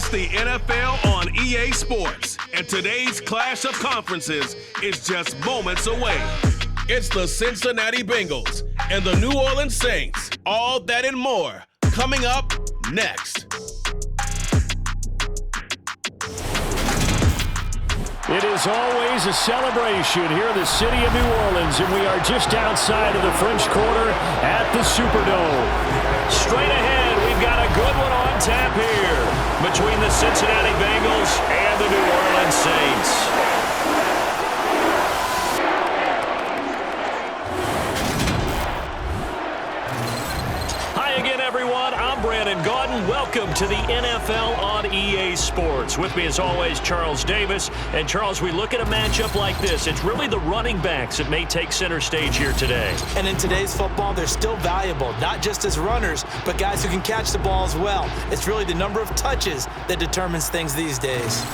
It's the NFL on EA Sports, and today's clash of conferences is just moments away. It's the Cincinnati Bengals and the New Orleans Saints. All that and more coming up next. It is always a celebration here in the city of New Orleans, and we are just outside of the French Quarter at the Superdome. Straight ahead, we've got a good one on tap here between the Cincinnati Bengals and the New Orleans Saints. Welcome to the NFL on EA Sports. With me as always, Charles Davis. And Charles, we look at a matchup like this. It's really the running backs that may take center stage here today. And in today's football, they're still valuable, not just as runners, but guys who can catch the ball as well. It's really the number of touches that determines things these days.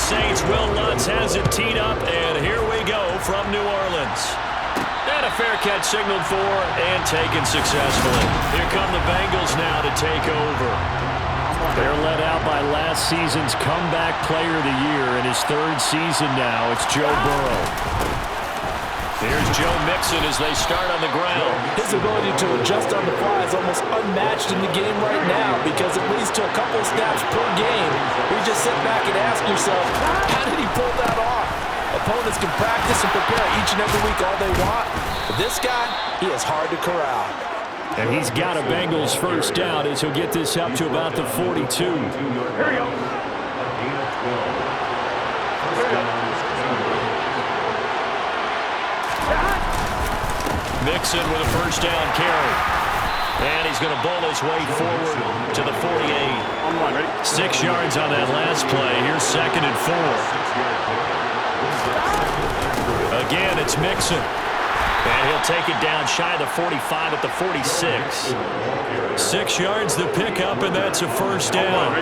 Saints. Will Lutz has it teed up, and here we go from New Orleans. And a fair catch signaled for and taken successfully. Here come the Bengals now to take over. They're led out by last season's comeback player of the year. In his third season now, it's Joe Burrow. Here's Joe Mixon as they start on the ground. His ability to adjust on the fly is almost unmatched in the game right now because it leads to a couple of snaps per game. You just sit back and ask yourself, how did he pull that off? Opponents can practice and prepare each and every week all they want. But this guy, he is hard to corral. And he's got a Bengals first down as he'll get this up to about the 42. Here we go. Mixon with a first down carry. And he's going to bowl his way forward to the 48. 6 yards on that last play. Here's 2nd and 4. Again, it's Mixon. And he'll take it down shy of the 45 at the 46. 6 yards the pickup, and that's a first down.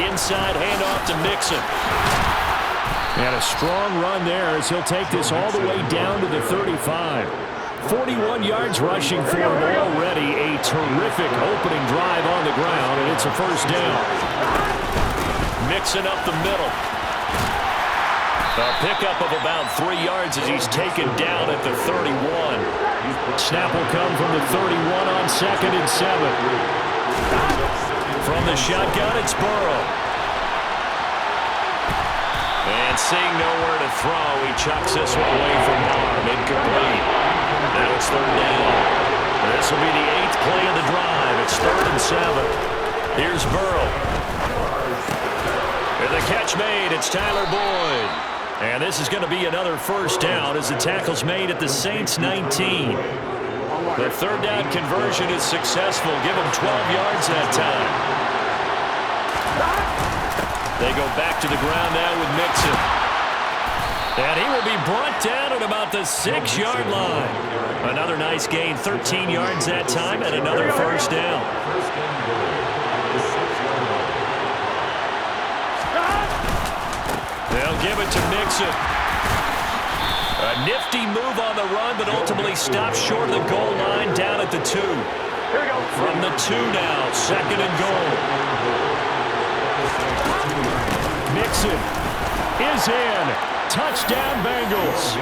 Inside handoff to Mixon. And a strong run there as he'll take this all the way down to the 35. 41 yards rushing for him already. A terrific opening drive on the ground, and it's a first down. Mixing up the middle. A pickup of about 3 yards as he's taken down at the 31. Snap will come from the 31 on 2nd and 7. From the shotgun, it's Burrow. And seeing nowhere to throw, he chucks this one away from arm. Incomplete. Now it's 3rd down. This will be the 8th play of the drive. It's 3rd and 7. Here's Burrow. And the catch made. It's Tyler Boyd. And this is going to be another first down as the tackle's made at the Saints' 19. The 3rd down conversion is successful. Give him 12 yards that time. They go back to the ground now with Mixon. And he will be brought down at about the 6-yard line. Another nice gain, 13 yards that time, and another first down. They'll give it to Mixon. A nifty move on the run, but ultimately stops short of the goal line down at the 2. From the 2 now, 2nd and goal. Mixon is in. Touchdown, Bengals.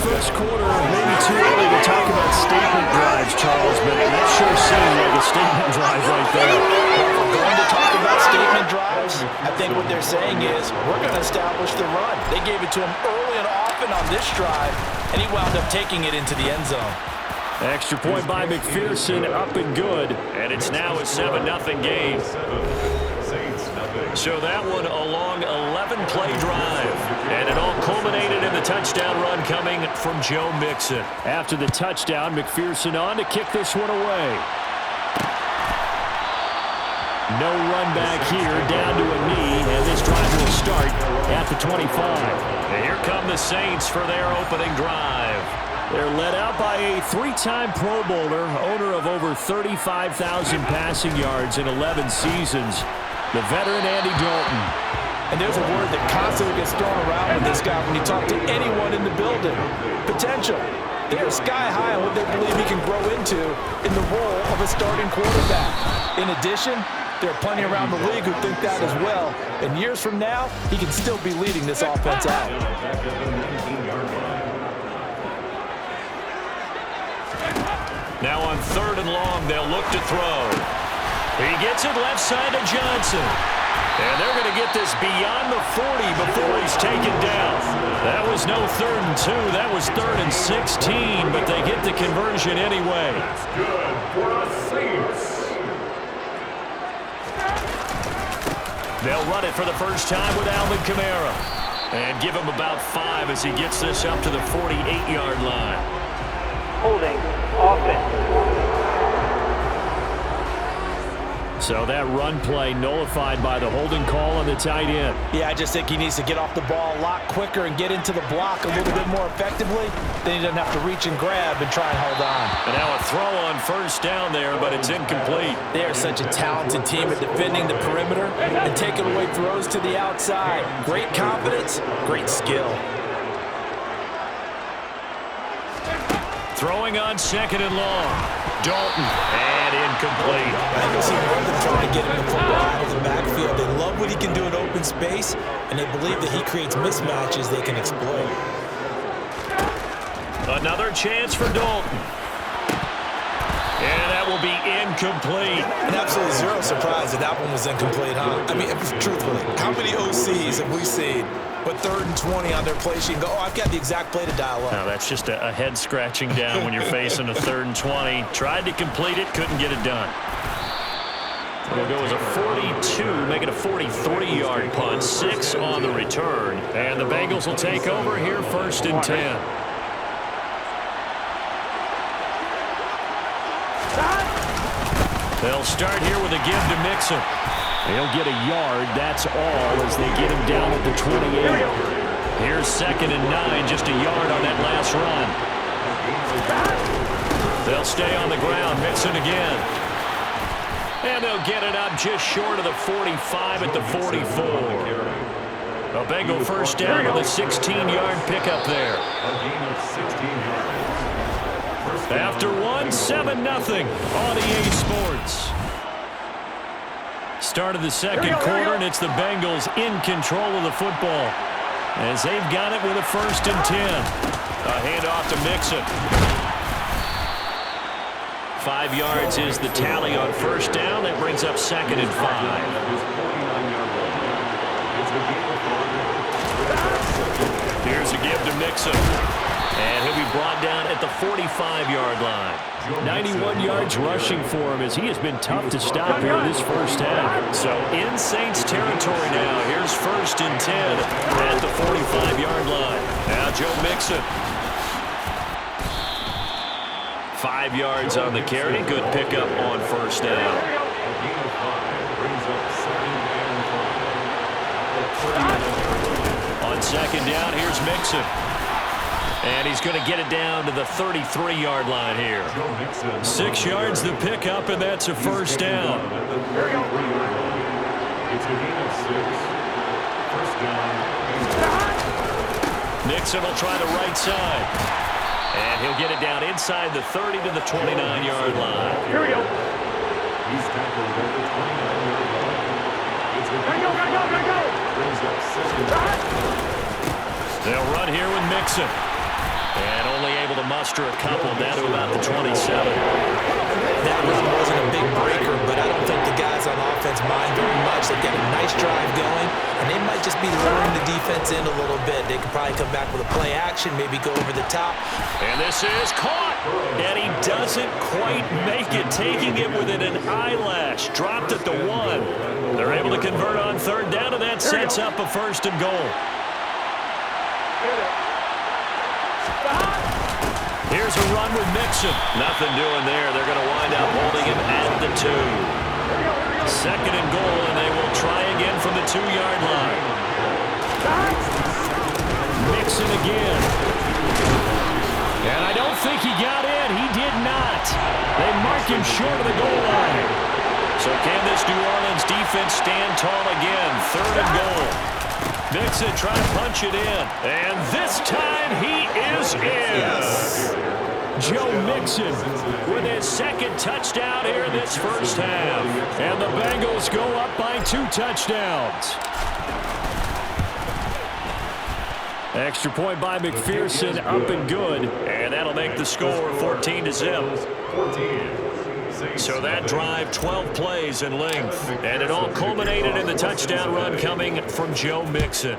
First quarter, maybe too early to talk about statement drives, Charles, but that sure seemed like a statement drive right there. If we're going to talk about statement drives, I think what they're saying is we're going to establish the run. They gave it to him early and often on this drive, and he wound up taking it into the end zone. Extra point by McPherson, up and good, and it's now a 7-0 game. So that one a long 11-play drive, and it all culminated in the touchdown run coming from Joe Mixon. After the touchdown, McPherson on to kick this one away. No run back here, down to a knee, and this drive will start at the 25. And here come the Saints for their opening drive. They're led out by a three-time Pro Bowler, owner of over 35,000 passing yards in 11 seasons, the veteran Andy Dalton. And there's a word that constantly gets thrown around with this guy when you talk to anyone in the building. Potential. They are sky high on what they believe he can grow into in the role of a starting quarterback. In addition, there are plenty around the league who think that as well. And years from now, he can still be leading this offense out. Now on 3rd and long, they'll look to throw. He gets it left side to Johnson. And they're going to get this beyond the 40 before he's taken down. That was no 3rd and 2. That was 3rd and 16, but they get the conversion anyway. That's good for a Saints. They'll run it for the first time with Alvin Kamara. And give him about 5 as he gets this up to the 48-yard line. Holding offense. So that run play nullified by the holding call on the tight end. Yeah, I just think he needs to get off the ball a lot quicker and get into the block a little bit more effectively. Then he doesn't have to reach and grab and try and hold on. And now a throw on first down there, but it's incomplete. They are such a talented team at defending the perimeter and taking away throws to the outside. Great confidence, great skill. Throwing on 2nd and long. Dalton, and incomplete. I can see more of them trying to get him the football out of the backfield. They love what he can do in open space, and they believe that he creates mismatches they can exploit. Another chance for Dalton. And that will be incomplete. And absolutely zero surprise that that one was incomplete, huh? I mean, truthfully, how many OCs have we seen but 3rd and 20 on their play sheet and go, oh, I've got the exact play to dial up? No, that's just a head scratching down when you're facing a 3rd and 20. Tried to complete it, couldn't get it done. It'll go as a 42, make it a 43-yard punt, 6 on the return. And the Bengals will take over here 1st and 10. They'll start here with a give to Mixon. He'll get a yard, that's all, as they get him down at the 28. Here's 2nd and 9, just a yard on that last run. They'll stay on the ground, Mixon again. And they'll get it up just short of the 45 at the 44. A Bengal first down with a 16-yard pickup there. After 7-0 on EA Sports. Start of the second quarter, and it's the Bengals in control of the football as they've got it with a 1st and 10. A handoff to Mixon. 5 yards is the tally on first down. That brings up 2nd and 5. Here's a give to Mixon. And he'll be brought down at the 45-yard line. 91 yards rushing for him as he has been tough to stop here this first half. So in Saints territory now. Here's 1st and 10 at the 45-yard line. Now Joe Mixon. 5 yards on the carry. Good pickup on first down. On 2nd down, here's Mixon. And he's going to get it down to the 33-yard line here. 6 yards the pickup, and that's a first down. Mixon will try the right side. And he'll get it down inside the 30 to the 29-yard line. Here we go. He's tackled at the 29-yard line. They'll run here with Mixon. And only able to muster a couple down to about the 27. That run wasn't a big breaker, but I don't think the guys on offense mind very much. They've got a nice drive going, and they might just be luring the defense in a little bit. They could probably come back with a play action, maybe go over the top. And this is caught. And he doesn't quite make it, taking it within an eyelash. Dropped at the 1. They're able to convert on 3rd down, and that sets up a 1st and goal. Here's a run with Mixon. Nothing doing there. They're going to wind up holding him at the 2. 2nd and goal, and they will try again from the 2-yard line. Mixon again. And I think he got in. He did not. They mark him short of the goal line. So can this New Orleans defense stand tall again? 3rd and goal. Mixon trying to punch it in. And this time he is in. Yes. Joe Mixon with his 2nd touchdown here in this first half. And the Bengals go up by 2 touchdowns. Extra point by McPherson, up and good. And that'll make the score 14-0. So that drive, 12 plays in length. And it all culminated in the touchdown run coming from Joe Mixon.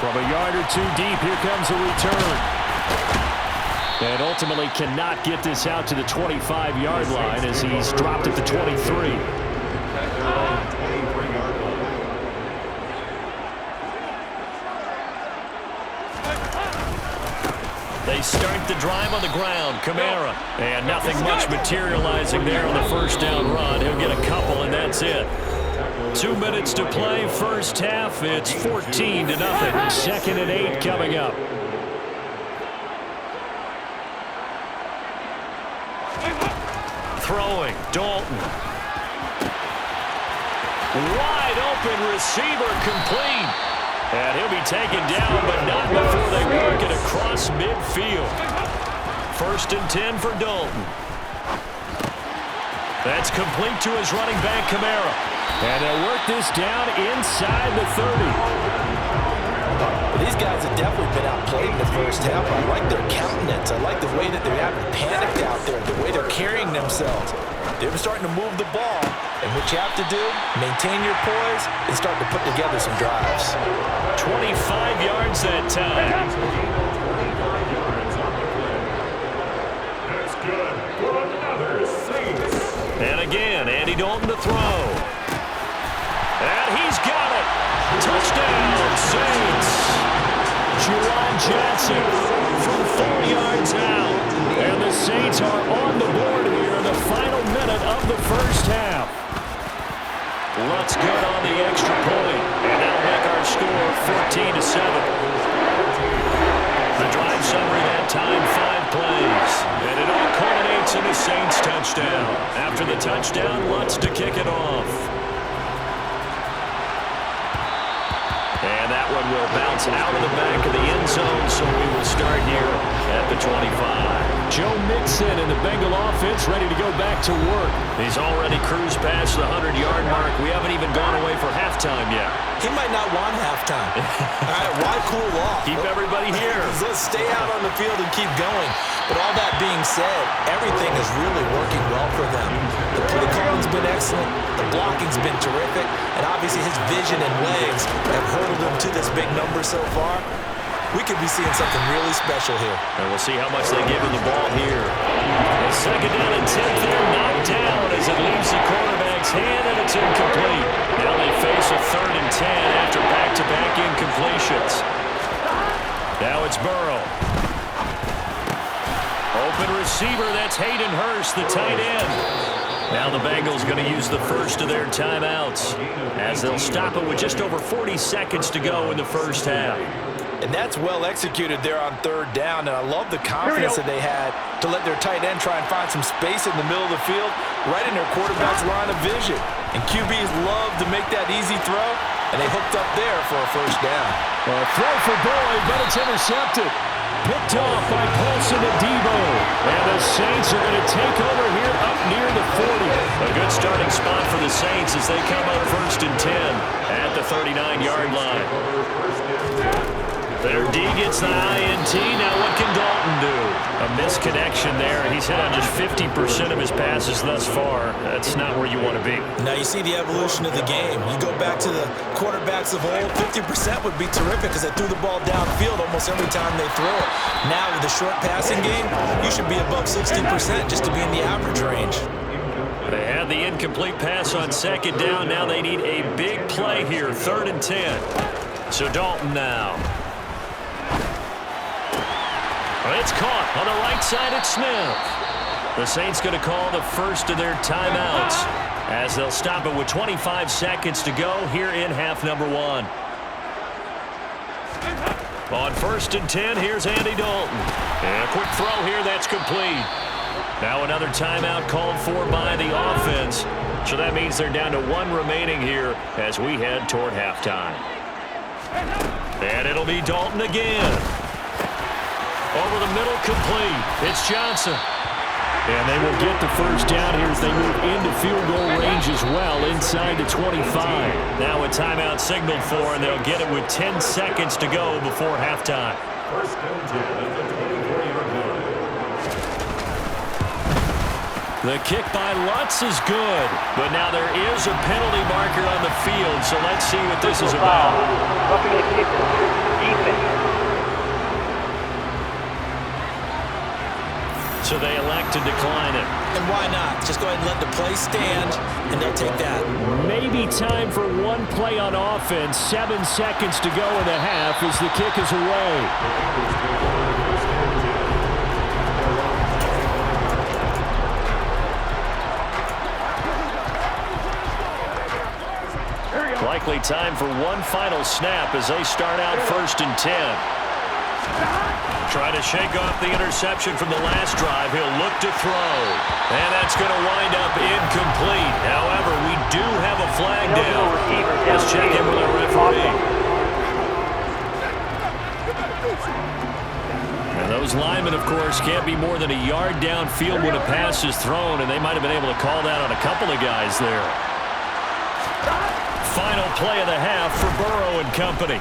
From a yard or 2 deep, here comes a return. And ultimately cannot get this out to the 25-yard line as he's dropped at the 23. They start the drive on the ground. Kamara. And nothing much materializing there on the first down run. He'll get a couple, and that's it. 2 minutes to play, first half. It's 14-0. 2nd and 8 coming up. Throwing. Dalton. Wide open receiver, complete. And he'll be taken down, but not before they work it across midfield. 1st and 10 for Dalton. That's complete to his running back, Kamara. And they'll work this down inside the 30. These guys have definitely been outplayed in the first half. I like their countenance. I like the way that they're having panicked out there, the way they're carrying themselves. They're starting to move the ball. And what you have to do, maintain your poise and start to put together some drives. 25 yards that time. That's good for another Saints. And again, Andy Dalton to throw. And he's got it. Touchdown, Saints. Juwan Johnson from 4 yards out. And the Saints are on the board here in the final minute of the first half. Lutz good on the extra point. And that'll make our score 14-7. The drive summary that time, 5 plays. And it all culminates in a Saints touchdown. After the touchdown, Lutz to kick it off. And that one will bounce out of the back of the end zone, so we will start here at the 25. Joe Mixon and the Bengal offense ready to go back to work. He's already cruised past the 100-yard mark. We haven't even gone away for halftime yet. He might not want halftime. All right, why cool off? Keep everybody here. Let's stay out on the field and keep going. But all that being said, everything is really working well for them. The play calling's been excellent. The blocking's been terrific. And obviously his vision and legs have hurtled him to this big number so far. We could be seeing something really special here. And we'll see how much they give him the ball here. A 2nd down and 10 there, knocked down as it leaves the quarterback's hand, and it's incomplete. Now they face a 3rd and 10 after back-to-back incompletions. Now it's Burrow. Open receiver, that's Hayden Hurst, the tight end. Now the Bengals going to use the first of their timeouts as they'll stop it with just over 40 seconds to go in the first half. And that's well executed there on 3rd down, and I love the confidence that they had to let their tight end try and find some space in the middle of the field, right in their quarterback's line of vision. And QBs love to make that easy throw, and they hooked up there for a first down. A throw for Boyd, but it's intercepted. Picked off by Paulson and Debo. And the Saints are going to take over here up near the 40. A good starting spot for the Saints as they come up 1st and 10 at the 39-yard line. Their D gets the INT. Now what can Dalton do? A misconnection there. He's hit on just 50% of his passes thus far. That's not where you want to be. Now you see the evolution of the game. You go back to the quarterbacks of old, 50% would be terrific because they threw the ball downfield almost every time they throw it. Now with the short passing game, you should be above 60% just to be in the average range. They had the incomplete pass on 2nd down. Now they need a big play here, 3rd and 10. So Dalton now. It's caught on the right side at Smith. The Saints going to call the first of their timeouts as they'll stop it with 25 seconds to go here in half number 1. On 1st and 10, here's Andy Dalton. And a quick throw here, that's complete. Now another timeout called for by the offense. So that means they're down to 1 remaining here as we head toward halftime. And it'll be Dalton again. Over the middle, complete. It's Johnson. And they will get the first down here as they move into field goal range as well, inside the 25. Now a timeout signaled for, and they'll get it with 10 seconds to go before halftime. First and 10 at the 24-yard line. The kick by Lutz is good, but now there is a penalty marker on the field, so let's see what this is about. Roughing the kicker. Defense. So they elect to decline it. And why not? Just go ahead and let the play stand, and they'll take that. Maybe time for one play on offense. 7 seconds to go in the half as the kick is away. Likely time for one final snap as they start out 1st and 10. Trying to shake off the interception from the last drive. He'll look to throw. And that's going to wind up incomplete. However, we do have a flag down. Let's check in with our referee. And those linemen, of course, can't be more than a yard downfield when a pass is thrown, and they might have been able to call that on a couple of guys there. Final play of the half for Burrow and company.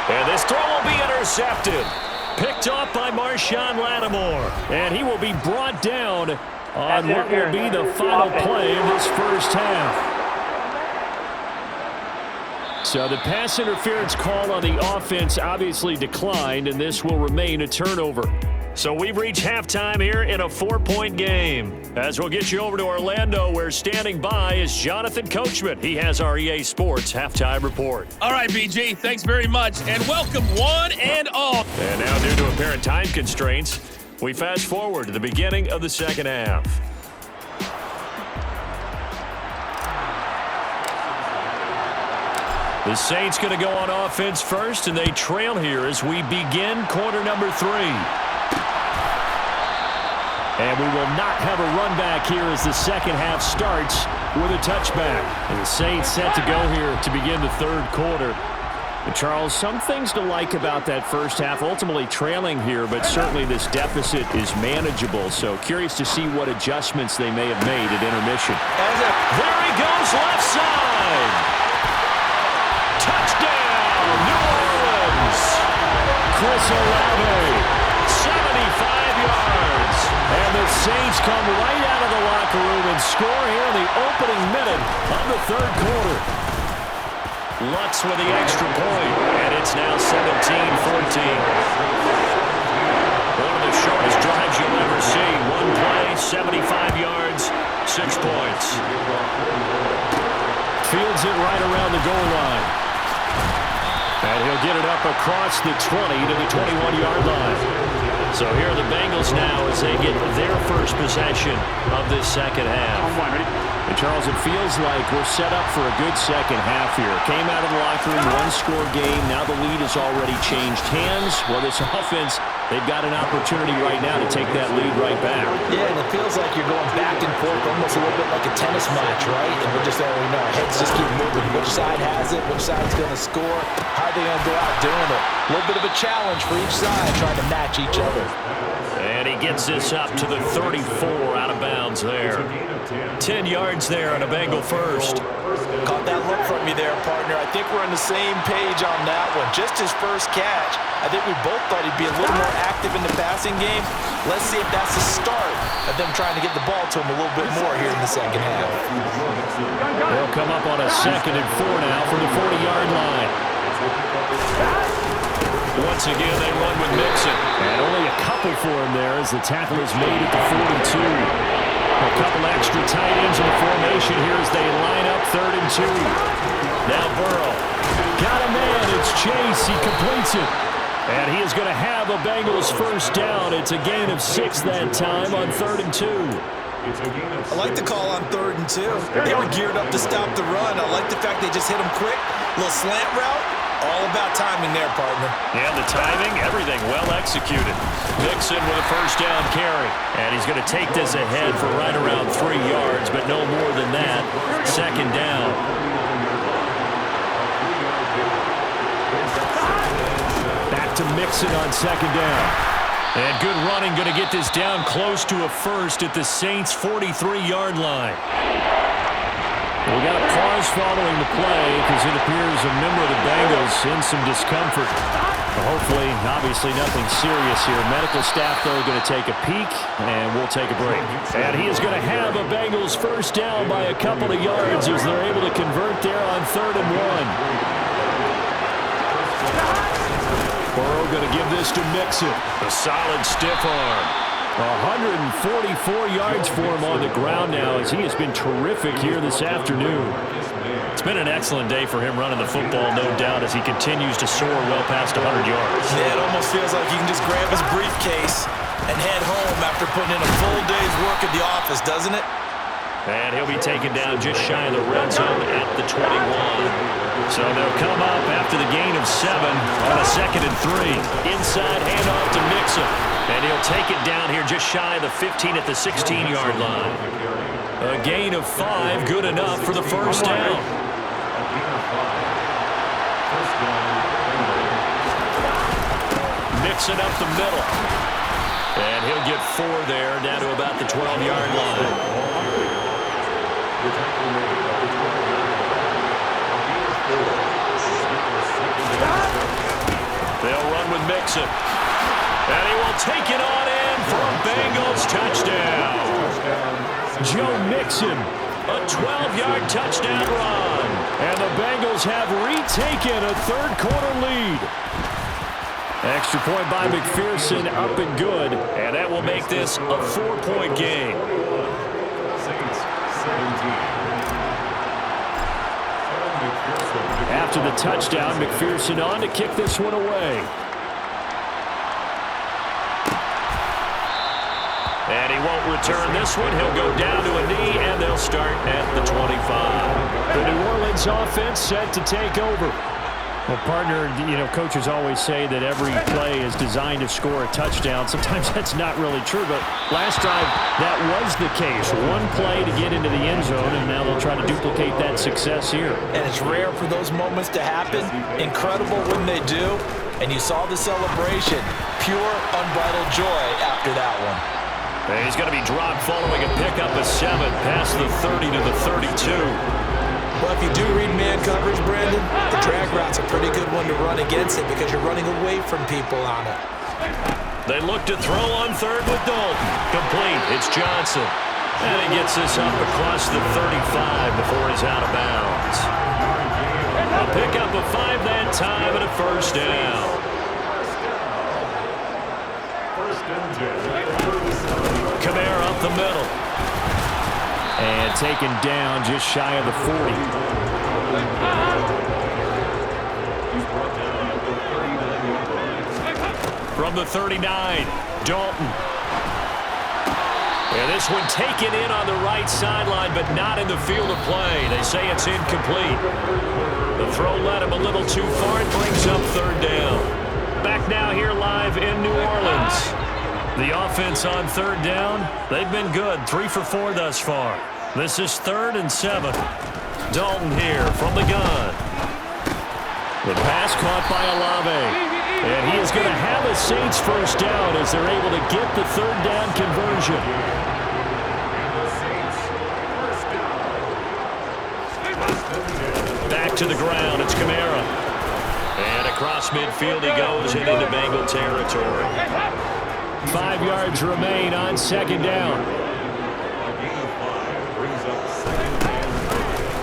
And this throw will be intercepted. Picked off by Marshawn Lattimore. And he will be brought down on what will be the final play of this first half. So the pass interference call on the offense obviously declined, and this will remain a turnover. So we've reached halftime here in a 4-point game. As we'll get you over to Orlando, where standing by is Jonathan Coachman. He has our EA Sports halftime report. All right, BG, thanks very much, and welcome one and all. And now, due to apparent time constraints, we fast forward to the beginning of the second half. The Saints going to go on offense first, and they trail here as we begin quarter number 3. And we will not have a run back here as the second half starts with a touchback. And the Saints set to go here to begin the third quarter. And Charles, some things to like about that first half, ultimately trailing here, but certainly this deficit is manageable. So curious to see what adjustments they may have made at intermission. There he goes, left side. Touchdown, New Orleans. Chris Olave. 75 yards. And the Saints come right out of the locker room and score here in the opening minute of the third quarter. Lutz with the extra point, and it's now 17-14. One of the shortest drives you'll ever see. One play, 75 yards, 6 points. Fields it right around the goal line. And he'll get it up across the 20 to the 21-yard line. So here are the Bengals now as they get their first possession of this second half. And Charles, it feels like we're set up for a good second half here. Came out of the locker room, one-score game. Now the lead has already changed hands. Well, this offense, they've got an opportunity right now to take that lead right back. Yeah, and it feels like you're going back and forth, almost a little bit like a tennis match, right? And we're just already know, heads just keep moving. Which side has it? Which side's going to score? How are they going to go out doing it? A little bit of a challenge for each side, trying to match each other. And he gets this up to the 34 out of bounds there. 10 yards there on a Bengal first. Caught that look from you there, partner. I think we're on the same page on that one. Just his first catch. I think we both thought he'd be a little more active in the passing game. Let's see if that's the start of them trying to get the ball to him a little bit more here in the second half. They'll come up on a 2nd and 4 now from the 40-yard line. Once again, they run with Mixon. And only a couple for him there as the tackle is made at the 42. A couple extra tight ends in the formation here as they line up 3rd and 2. Now Burrow. Got a man. It's Chase. He completes it. And he is going to have a Bengals first down. It's a gain of 6 that time on 3rd and 2. I like the call on 3rd and 2. They were geared up to stop the run. I like the fact they just hit him quick. Little slant route. All about timing there, partner. Yeah, the timing, everything well executed. Mixon with a first down carry. And he's going to take this ahead for right around 3 yards, but no more than that. Second down. Back to Mixon on second down. And good running, going to get this down close to a first at the Saints' 43-yard line. We got a pause following the play because it appears a member of the Bengals in some discomfort. Hopefully, obviously nothing serious here. Medical staff, though, going to take a peek, and we'll take a break. And he is going to have a Bengals first down by a couple of yards as they're able to convert there on 3rd and 1. Burrow going to give this to Mixon. A solid stiff arm. 144 yards for him on the ground now as he has been terrific here this afternoon. It's been an excellent day for him running the football, no doubt, as he continues to soar well past 100 yards. Yeah, it almost feels like he can just grab his briefcase and head home after putting in a full day's work at the office, doesn't it? And he'll be taken down just shy of the red zone at the 21. So they'll come up after the gain of 7 on a 2nd and 3. Inside handoff to Mixon. And he'll take it down here just shy of the 15 at the 16-yard line. A gain of 5, good enough for the first down. Mixon up the middle. And he'll get 4 there, down to about the 12-yard line. They'll run with Mixon. And he will take it on in for a Bengals touchdown. Joe Mixon, A 12-yard touchdown run. and the Bengals have retaken a third-quarter lead. Extra point by McPherson, up and good. And that will make this a 4-point game. Saints 17. After the touchdown, McPherson on to kick this one away. And he won't return this one. He'll go down to a knee, and they'll start at the 25. The New Orleans offense set to take over. Well, partner, coaches always say that every play is designed to score a touchdown. Sometimes that's not really true, but last drive, that was the case. One play to get into the end zone, and now they'll try to duplicate that success here. And it's rare for those moments to happen. Incredible when they do. And you saw the celebration. Pure, unbridled joy after that one. And he's going to be dropped following a pickup of 7 past the 30 to the 32. Well, if you do read man coverage, Brandon, the drag route's a pretty good one to run against it because you're running away from people on it. They look to throw on 3rd with Dalton. Complete. It's Johnson. And he gets this up across the 35 before he's out of bounds. A pickup of 5 that time and a first down. Kamara up the middle. And taken down just shy of the 40. From the 39, Dalton. And this one taken in on the right sideline, but not in the field of play. They say it's incomplete. The throw led him a little too far. It brings up 3rd down. Back now here live in New Orleans. The offense on 3rd down, they've been good. 3 for 4 thus far. This is 3rd and 7. Dalton here from the gun. The pass caught by Olave. And he is going to have a Saints first down as they're able to get the 3rd down conversion. Back to the ground, it's Kamara. And across midfield he goes and into Bengal territory. 5 yards remain on 2nd down.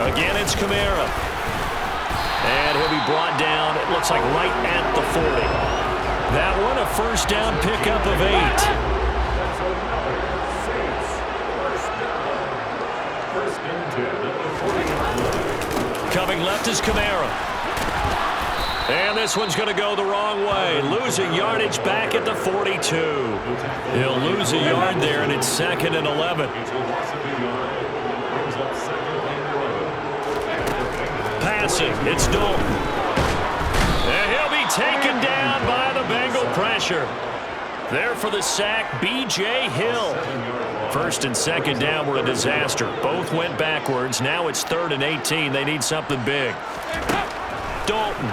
Again, it's Kamara. And he'll be brought down, it looks like right at the 40. That one, a first down pickup of 8. Coming left is Kamara. And this one's going to go the wrong way. Losing yardage back at the 42. He'll lose a yard there, and it's 2nd and 11. Passing, it's Dalton. taken down by the Bengal pressure. There for the sack, B.J. Hill. First and second down were a disaster. Both went backwards. Now it's 3rd and 18. They need something big. Dalton.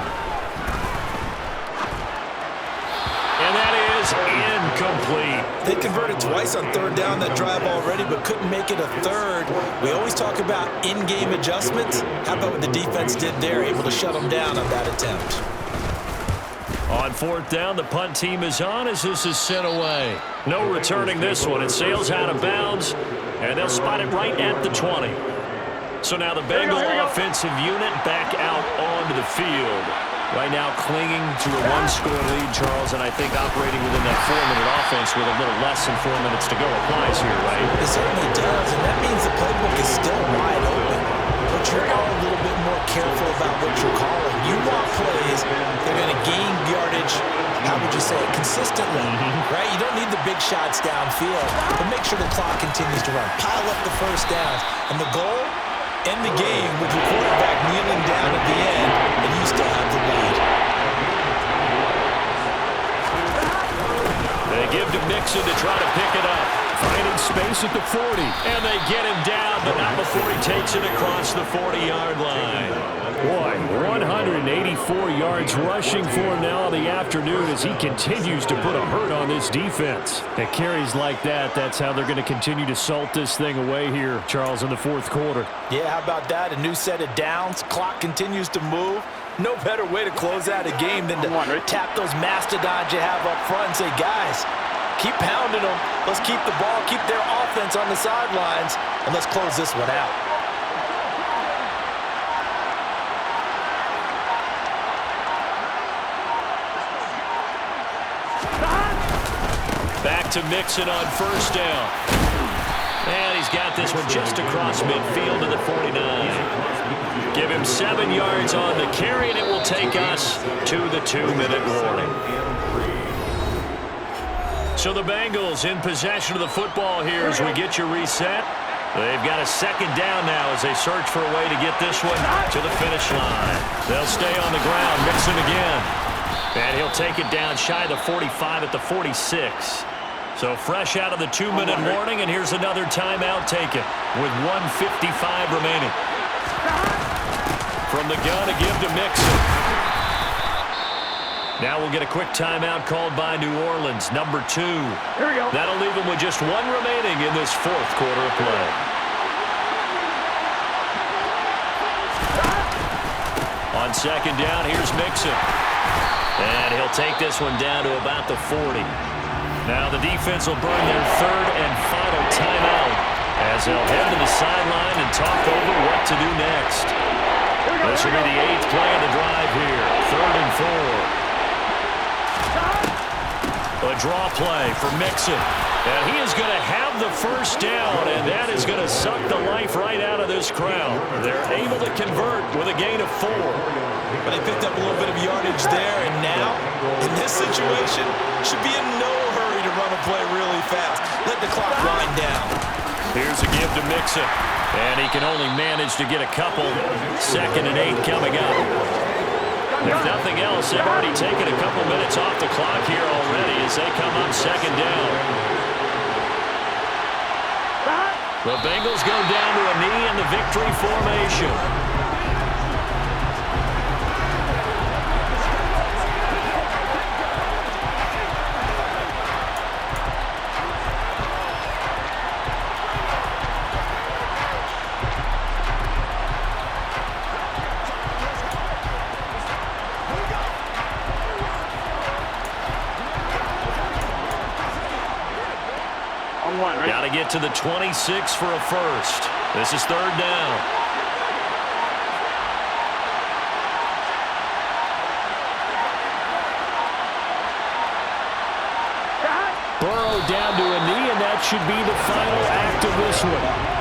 And that is incomplete. They converted twice on 3rd down that drive already, but couldn't make it a 3rd. We always talk about in-game adjustments. How about what the defense did there, able to shut them down on that attempt? On 4th down, the punt team is on as this is sent away. No returning this one. It sails out of bounds, and they'll spot it right at the 20. So now the Bengal offensive unit back out onto the field. Right now clinging to a 1-score lead, Charles, and I think operating within that 4-minute offense with a little less than 4 minutes to go applies here, right? It certainly does, and that means the playbook is still wide open. But you're all a little bit more careful about what you're calling. You want plays that are going to gain yardage, how would you say it, consistently, right? You don't need the big shots downfield, but make sure the clock continues to run. Pile up the first downs. And the goal, end the game with your quarterback kneeling down at the end, and you still have the lead. They give to Mixon to try to pick it up. Finding space at the 40. And they get him down, but not before he takes it across the 40-yard line. Boy, 184 yards rushing for him now in the afternoon as he continues to put a hurt on this defense. At carries like that, that's how they're going to continue to salt this thing away here, Charles, in the 4th quarter. Yeah, how about that? A new set of downs. Clock continues to move. No better way to close out a game than to tap those mastodons you have up front and say, guys, keep pounding them. Let's keep the ball, keep their offense on the sidelines, and let's close this one out. Back to Mixon on 1st down. And he's got this one just across midfield to the 49. Give him 7 yards on the carry, and it will take us to the 2-minute warning. So the Bengals in possession of the football here as we get you reset. They've got a 2nd down now as they search for a way to get this one to the finish line. They'll stay on the ground. Mixon again. And he'll take it down shy of the 45 at the 46. So fresh out of the 2-minute warning, and here's another timeout taken with 1:55 remaining. From the gun, a give to Mixon. Now we'll get a quick timeout called by New Orleans, number 2. Here we go. That'll leave them with just 1 remaining in this 4th quarter of play. On 2nd down, here's Mixon. And he'll take this one down to about the 40. Now the defense will burn their 3rd and final timeout as they'll head to the sideline and talk over what to do next. This will be the 8th play of the drive here. 3rd and 4. A draw play for Mixon. And he is going to have the 1st down, and that is going to suck the life right out of this crowd. They're able to convert with a gain of 4. But they picked up a little bit of yardage there, and now, in this situation, should be in no hurry to run a play really fast. Let the clock wind down. Here's a give to Mixon, and he can only manage to get a couple. 2nd and 8 coming up. If nothing else, they've already taken a couple minutes off the clock here already as they come up 2nd down. The Bengals go down to a knee in the victory formation. Got to get to the 26 for a 1st. This is 3rd down. Burrow down to a knee, and that should be the final act of this one.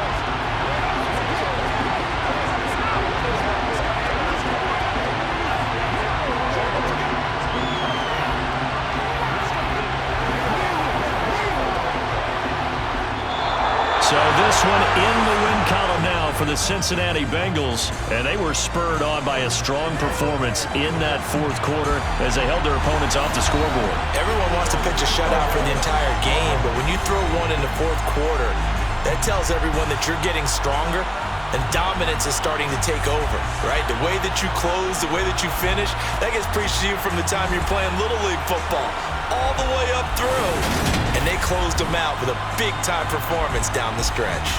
So this one in the win column now for the Cincinnati Bengals, and they were spurred on by a strong performance in that fourth quarter as they held their opponents off the scoreboard. Everyone wants to pitch a shutout for the entire game, but when you throw one in the fourth quarter, that tells everyone that you're getting stronger and dominance is starting to take over, right? The way that you close, the way that you finish, that gets preached to you from the time you're playing Little League football all the way up through. And they closed them out with a big-time performance down the stretch.